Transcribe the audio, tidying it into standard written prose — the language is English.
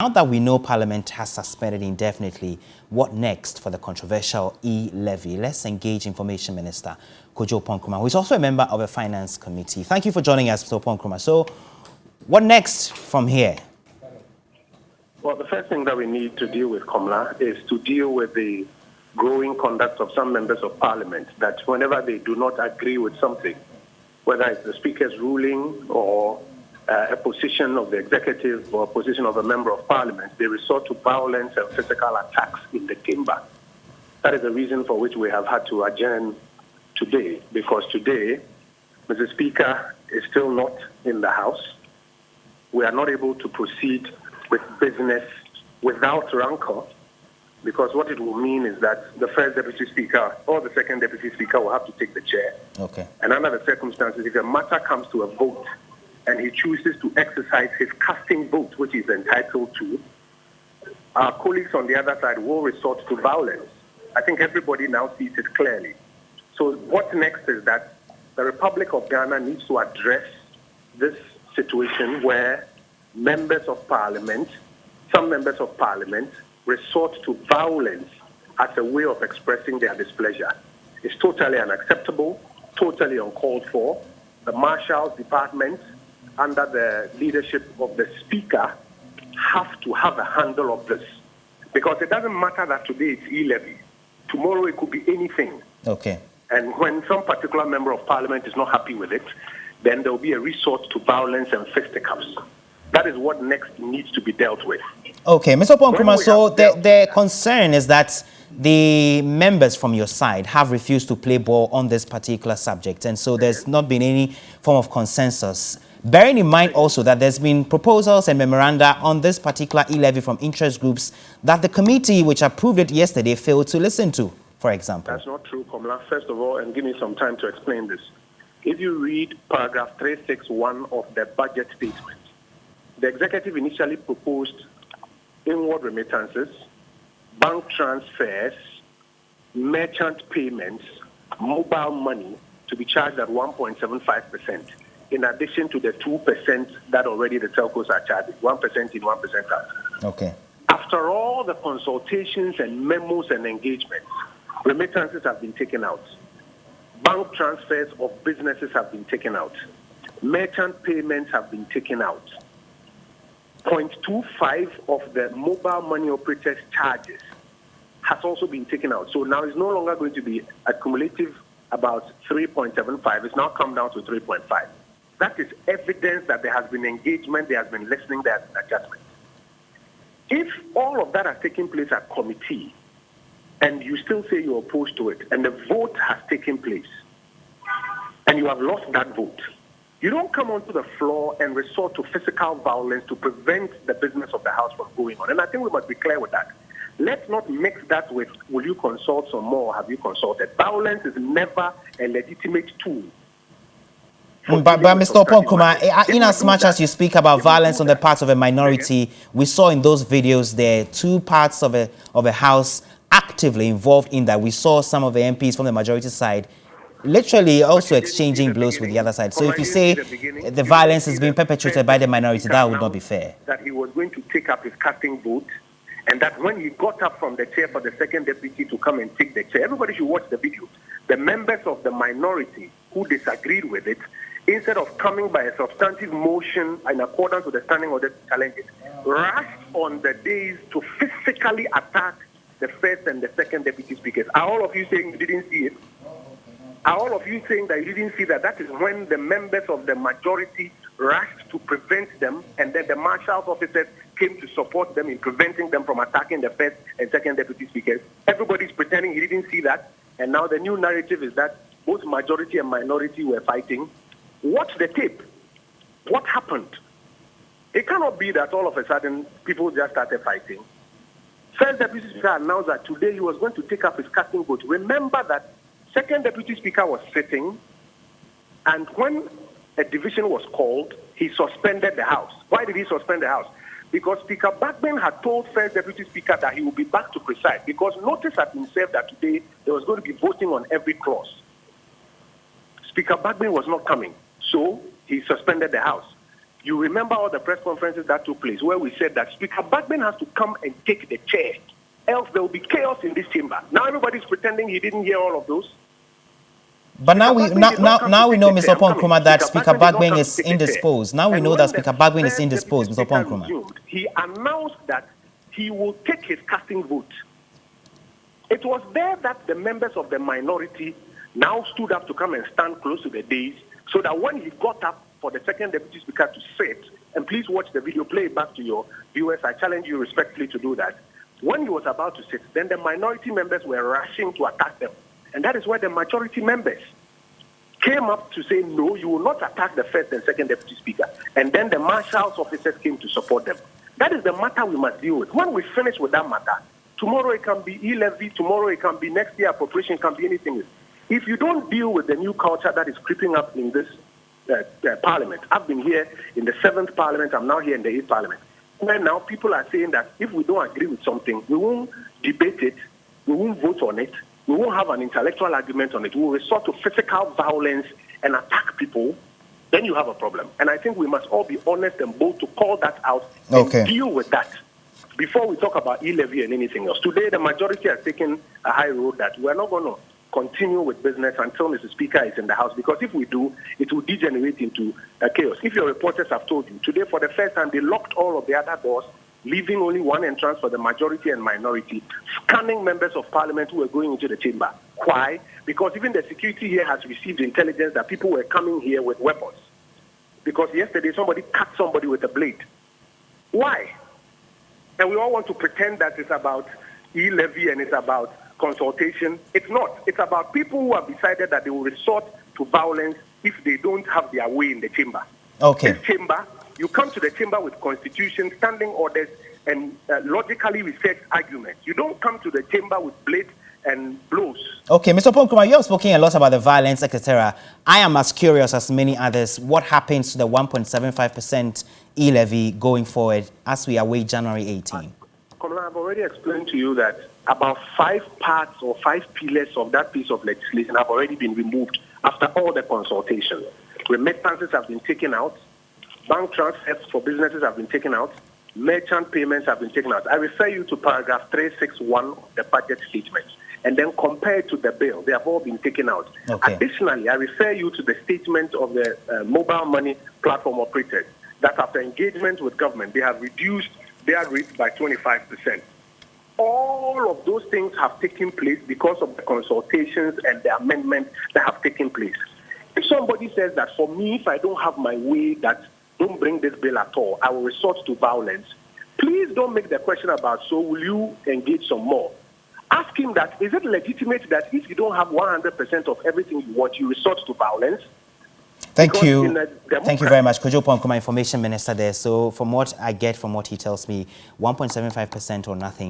Now that we know Parliament has suspended indefinitely, what next for the controversial E-Levy? Let's engage Information Minister Oppong Nkrumah, who is also a member of the Finance Committee. Thank you for joining us, Mr. Oppong Nkrumah. So, what next from here? Well, the first thing that we need to deal with, Komla, is to deal with the growing conduct of some members of Parliament, that whenever they do not agree with something, whether it's the Speaker's ruling or a position of the executive or a position of a member of Parliament, they resort to violence and physical attacks in the chamber. That is the reason for which we have had to adjourn today, because today, Mr. Speaker is still not in the House. We are not able to proceed with business without rancor, because what it will mean is that the first Deputy Speaker or the second Deputy Speaker will have to take the chair. Okay. And under the circumstances, if a matter comes to a vote and he chooses to exercise his casting vote, which he's entitled to, our colleagues on the other side will resort to violence. I think everybody now sees it clearly. So what's next is that the Republic of Ghana needs to address this situation where members of Parliament, some members of Parliament, resort to violence as a way of expressing their displeasure. It's totally unacceptable, totally uncalled for. The Marshal's Department, under the leadership of the Speaker, have to have a handle of this. Because it doesn't matter that today it's E-Levy. Tomorrow it could be anything. Okay. And when some particular member of Parliament is not happy with it, then there will be a resort to violence and fisticuffs. That is what next needs to be dealt with. Okay, Mr. Oppong Nkrumah, so the concern is that the members from your side have refused to play ball on this particular subject, and so there's not been any form of consensus. Bearing in mind also that there's been proposals and memoranda on this particular E-Levy from interest groups that the committee which approved it yesterday failed to listen to, for example. That's not true, Komla. First of all, and give me some time to explain this. If you read paragraph 361 of the budget statement, the executive initially proposed inward remittances, bank transfers, merchant payments, mobile money to be charged at 1.75%, in addition to the 2% that already the telcos are charging, 1% in, 1% out. Okay. After all the consultations and memos and engagements, remittances have been taken out. Bank transfers of businesses have been taken out. Merchant payments have been taken out. 0.25 of the mobile money operators' charges has also been taken out. So now it's no longer going to be accumulative about 3.75. It's now come down to 3.5. That is evidence that there has been engagement, there has been listening, there has been adjustment. If all of that has taken place at committee, and you still say you're opposed to it, and the vote has taken place, and you have lost that vote, you don't come onto the floor and resort to physical violence to prevent the business of the House from going on. And I think we must be clear with that. Let's not mix that with, will you consult some more, or have you consulted? Violence is never a legitimate tool. But Mr. Oppong Nkrumah, in as much as you speak about violence on the part of a minority, we saw in those videos there two parts of a House actively involved in that. We saw some of the MPs from the majority side literally also exchanging blows with the other side. So if you say the violence is being perpetrated by the minority, that would not be fair. That he was going to take up his casting vote, and that when he got up from the chair for the second deputy to come and take the chair, everybody should watch the video. The members of the minority who disagreed with it, instead of coming by a substantive motion in accordance with the standing order to challenge it, rushed on the days to physically attack the first and the second deputy speakers. Are all of you saying you didn't see it? Are all of you saying that you didn't see that? That is when the members of the majority rushed to prevent them, and then the Marshal's officers came to support them in preventing them from attacking the first and second deputy speakers. Everybody's pretending he didn't see that, and now the new narrative is that both majority and minority were fighting. Watch the tape. What happened? It cannot be that all of a sudden people just started fighting. First Deputy Speaker announced that today he was going to take up his casting vote. Remember that Second Deputy Speaker was sitting, and when a division was called, he suspended the House. Why did he suspend the House? Because Speaker Bagbin had told First Deputy Speaker that he would be back to preside, because notice had been served that today there was going to be voting on every clause. Speaker Bagbin was not coming, so he suspended the House. You remember all the press conferences that took place where we said that Speaker Bagman has to come and take the chair, else there will be chaos in this chamber. Now everybody's pretending he didn't hear all of those. But now we know, Mr. Oppong Nkrumah, that Speaker Bagman is indisposed. Now we know that Speaker Bagman is indisposed, Mr. Oppong Nkrumah. He announced that he will take his casting vote. It was there that the members of the minority now stood up to come and stand close to the dais, so that when he got up for the second deputy speaker to sit, and please watch the video, play it back to your viewers, I challenge you respectfully to do that. When he was about to sit, then the minority members were rushing to attack them. And that is where the majority members came up to say, no, you will not attack the first and second deputy speaker. And then the marshal's officers came to support them. That is the matter we must deal with. When we finish with that matter, tomorrow it can be E-Levy, tomorrow it can be next year appropriation, it can be anything. If you don't deal with the new culture that is creeping up in this parliament, I've been here in the 7th parliament, I'm now here in the 8th parliament, where now people are saying that if we don't agree with something, we won't debate it, we won't vote on it, we won't have an intellectual argument on it, we will resort to physical violence and attack people, then you have a problem. And I think we must all be honest and bold to call that out and deal with that before we talk about E-Levy and anything else. Today, the majority has taken a high road that we're not going to continue with business until Mr. Speaker is in the House, because if we do, it will degenerate into chaos. If your reporters have told you, today for the first time, they locked all of the other doors, leaving only one entrance for the majority and minority, scanning members of parliament who were going into the chamber. Why? Because even the security here has received intelligence that people were coming here with weapons. Because yesterday somebody cut somebody with a blade. Why? And we all want to pretend that it's about E-Levy and it's about consultation. It's not. It's about people who have decided that they will resort to violence if they don't have their way in the chamber. Okay. This chamber, you come to the chamber with constitution, standing orders, and logically researched arguments. You don't come to the chamber with blades and blows. Okay, Mr. Oppong Nkrumah, you have spoken a lot about the violence, etc. I am as curious as many others. What happens to the 1.75% E-Levy going forward as we await January 18? I've already explained to you that about 5 parts or 5 pillars of that piece of legislation have already been removed after all the consultation. Remittances have been taken out. Bank transfers for businesses have been taken out. Merchant payments have been taken out. I refer you to paragraph 361 of the budget statement. And then compared to the bill, they have all been taken out. Okay. Additionally, I refer you to the statement of the mobile money platform operators that after engagement with government, they have reduced their rates by 25%. All of those things have taken place because of the consultations and the amendments that have taken place. If somebody says that for me, if I don't have my way, that don't bring this bill at all, I will resort to violence, please don't make the question about, so will you engage some more? Ask him that, is it legitimate that if you don't have 100% of everything you want, you resort to violence? Thank you. Thank you very much. Kojo Oppong Nkrumah, Information Minister there. So from what I get, from what he tells me, 1.75% or nothing.